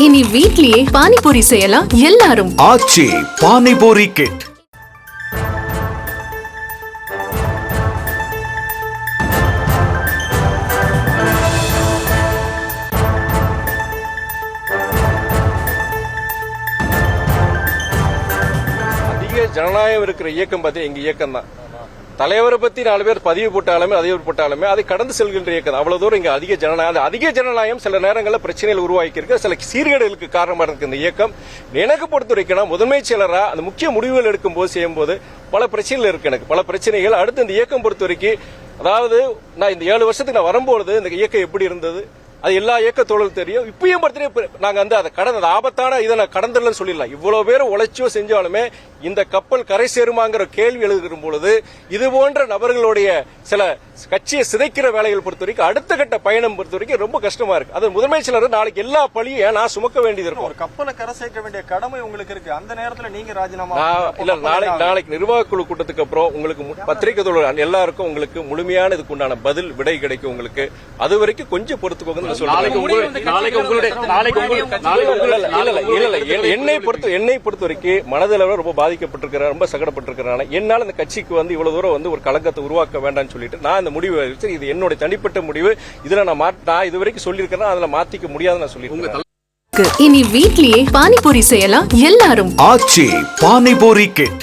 இனி வீட்லயே பானிபூரி செய்யலாம் எல்லாரும். ஆச்சி பானிபூரி கிட். அதிக ஜனநாயகம் இருக்கிற இயக்கம் பார்த்து எங்க இயக்கம் தான். தலைவரை பத்தி 4 பேர் பதிவு போட்டாலுமே அதை கடந்து செல்கின்ற இயக்கம். அவ்வளவு தூரம் இங்க அதிக ஜனநாயகம் சில நேரங்களில் பிரச்சனைகள் உருவாக்கி இருக்கு, சில சீர்கேடுகளுக்கு காரணமா இருக்கு இந்த இயக்கம். எனக்கு பொறுத்த வரைக்கும் முதன்மை செயலரா அந்த முக்கிய முடிவுகள் எடுக்கும் போது செய்யும்போது பல பிரச்சனைகள் இருக்கு. எனக்கு பல பிரச்சனைகள் அடுத்து இந்த இயக்கம் பொறுத்த வரைக்கும், அதாவது நான் இந்த 7 வருஷத்துக்கு நான் வரும்போது இந்த இயக்கம் எப்படி இருந்தது அது எல்லா இயக்க தோழர்கள் தெரியும். இப்பயும் நாங்க அதை கடந்த ஆபத்தான இதை நான் கடந்துடலன்னு சொல்லிடலாம். இவ்வளவு பேர் உழைச்சோ செஞ்சாலுமே இந்த கப்பல் கரை சேருமாங்கிற கேள்வி எழுதுகிற பொழுது இது போன்ற நபர்களுடைய சில கட்சியை சிதைக்கிற வேலைகள் பொறுத்த வரைக்கும் அடுத்த கட்ட பயணம் பொறுத்த வரைக்கும் ரொம்ப கஷ்டமா இருக்கு. அது முதன்மை செயலர் நாளைக்கு எல்லா பழியும் நான் சுமக்க வேண்டியது இருக்கும். ஒரு கப்பலை கரை சேர்க்க வேண்டிய கடமை உங்களுக்கு இருக்கு. அந்த நேரத்தில் நீங்க ராஜினாமா இல்ல, நாளைக்கு நிர்வாக குழு கூட்டத்துக்கு அப்புறம் உங்களுக்கு பத்திரிகை தோழர்கள் எல்லாருக்கும் உங்களுக்கு முழுமையான இதுக்கு உண்டான பதில் விடை கிடைக்கும். உங்களுக்கு அது வரைக்கும் கொஞ்சம் பொறுத்துக்கோங்க. என்னை பொறுத்த வரைக்கும் மனதளவில் ரொம்ப பாதிக்கப்பட்டிருக்கிற, ரொம்ப சங்கடப்பட்டிருக்கிறனால என்னால் இந்த கட்சிக்கு இவ்வளவு தூரம் ஒரு கலங்கத்தை உருவாக்க வேண்டாம்னு சொல்லிட்டு நான் இந்த முடிவு வச்சு, இது என்னுடைய தனிப்பட்ட முடிவு. இதுல நான் இதுவரைக்கும் சொல்லியிருக்கிறேன், அதுல மாத்திக்க முடியாதுன்னு நான் சொல்லியிருக்கேன். இனி வீட்லயே பானிபூரி செய்யலாம் எல்லாரும். ஆச்சி பானிபூரி கிட்.